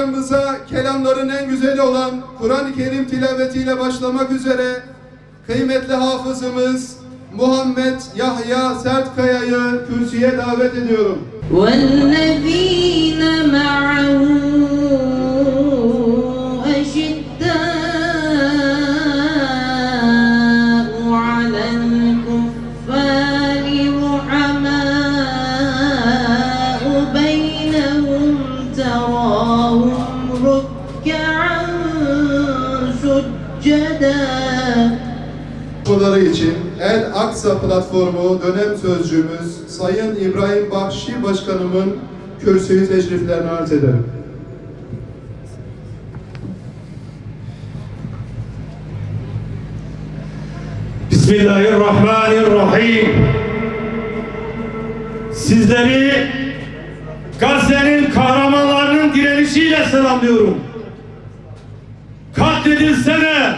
programımıza kelamların en güzeli olan Kur'an-ı Kerim tilavetiyle başlamak üzere kıymetli hafızımız Muhammed Yahya Sertkaya'yı kürsüye davet ediyorum. وَالَّذ۪ينَ مَعَهُ أَشِدَّاءُ عَلَى الْكُفَّارِ رُحَمَاءُ بَيْنَهُمْ تَرَاهُمْ رُكَّعًا سُجَّدًا. için El Aksa Platformu dönem sözcüğümüz Sayın İbrahim Bahşi Başkanımın kürsüyü teşriflerini arz ederim. Bismillahirrahmanirrahim. Sizleri Gazze'nin kahramanlarının direnişiyle selamlıyorum. Katledilse de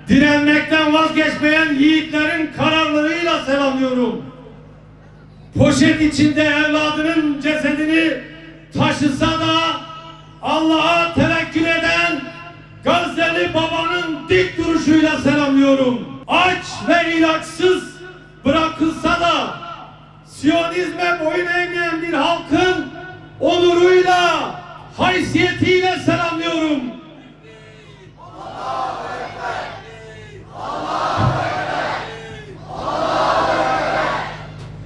direnmekten vazgeçmeyen yiğitlerin kararlılığıyla selamlıyorum. Poşet içinde evladının cesedini taşısa da Allah'a tevekkül eden Gazze'li babanın dik duruşuyla selamlıyorum. Aç ve ilaçsız bırakılsa da Siyonizme boyun eğmeyen bir halkın onuruyla, haysiyetiyle selamlıyorum.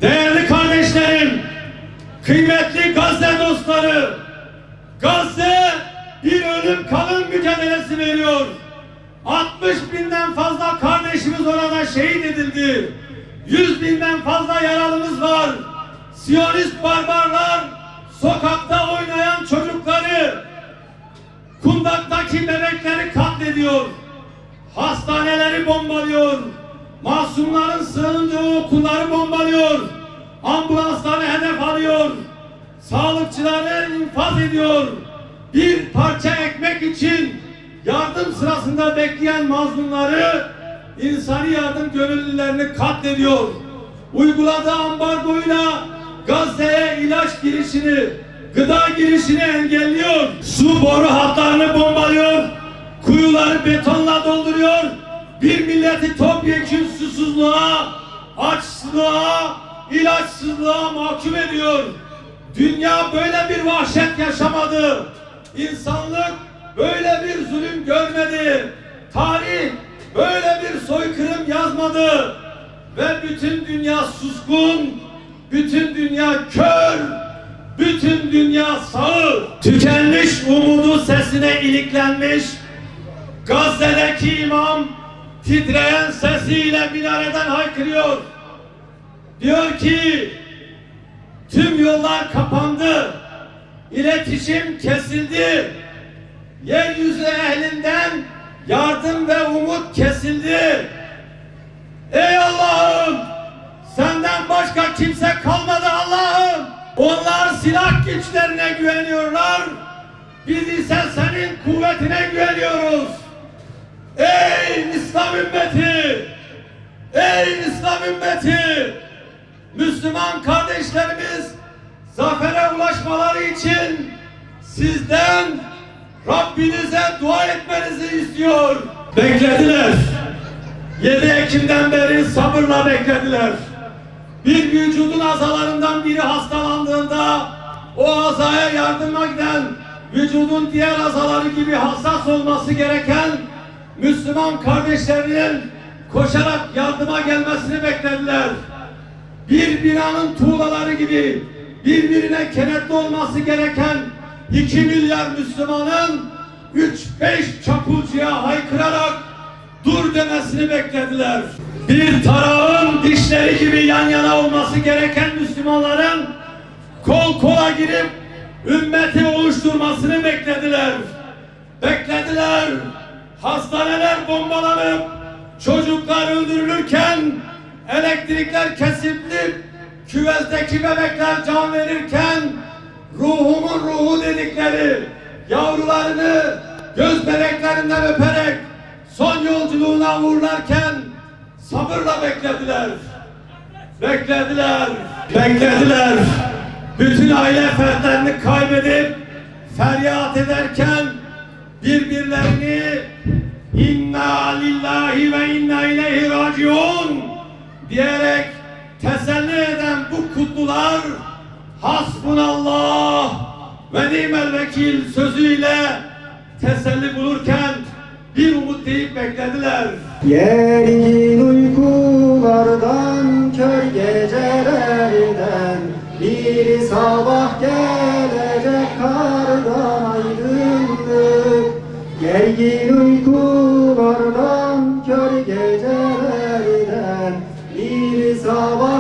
Değerli kardeşlerim, kıymetli Gazze dostları, Gazze bir ölüm kalım mücadelesi veriyor. 60 binden fazla kardeşimiz orada şehit edildi. 100 binden fazla yaralımız var. Siyonist barbarlar sokakta oynayan çocukları, kundaktaki bebekleri katlediyor. Hastaneleri bombalıyor. Masumların sığındığı okulları bombalıyor. Ambulansları hedef alıyor. Sağlıkçıları infaz ediyor. Bir parça ekmek için yardım sırasında bekleyen mazlumları, insani yardım gönüllülerini katlediyor. Uyguladığı ambargoyla Gazze'ye ilaç girişini, gıda girişini engelliyor. Su boru hatlarını bombalıyor. Kuyuları betonla dolduruyor. Bir milleti topyekün susuzluğa, açlığa, ilaçsızlığa mahkum ediyor. Dünya böyle bir vahşet yaşamadı. İnsanlık böyle bir zulüm görmedi. Tarih böyle bir soykırım yazmadı. Ve bütün dünya suskun, bütün dünya kör, bütün dünya sağır. Tükenmiş umudu sesine iliklenmiş, Gazze'deki imam titreyen sesiyle minareden haykırıyor. Diyor ki, tüm yollar kapandı, iletişim kesildi, yeryüzü ehlinden yardım ve umut kesildi. Ey Allah'ım, senden başka kimse kalmadı Allah'ım. Onlar silah güçlerine güveniyorlar, biz ise senin kuvvetine güveniyoruz. Ey İslam ümmeti! Ey İslam ümmeti! Müslüman kardeşlerimiz zafere ulaşmaları için sizden Rabbinize dua etmenizi istiyor. Beklediler. 7 Ekim'den beri sabırla beklediler. Bir vücudun azalarından biri hastalandığında o azaya yardıma giden, vücudun diğer azaları gibi hassas olması gereken Müslüman kardeşlerinin koşarak yardıma gelmesini beklediler. Bir binanın tuğlaları gibi birbirine kenetli olması gereken 2 milyar Müslümanın 3-5 çapulcuya haykırarak dur demesini beklediler. Bir tarağın dişleri gibi yan yana olması gereken Müslümanların kol kola girip ümmeti oluşturmasını beklediler. Beklediler. Hastaneler bombalanıp çocuklar öldürülürken, elektrikler kesilip küvezdeki bebekler can verirken, ruhumun ruhu dedikleri yavrularını göz bebeklerinden öperek son yolculuğuna uğurlarken sabırla beklediler. Beklediler. Beklediler. Bütün aile fertlerini kaybedip feryat ederken birbirlerini inna lillahi ve inna ileyhi raciun diyerek teselli eden bu kutlular hasbunallah ve nimel vekil sözüyle teselli bulurken bir umut deyip beklediler. Yerin uykulardan, kör gecelerden, bir sabah gelecek kardan aydınlık. Yerin uykulardan, kör gecelerden, bir sabah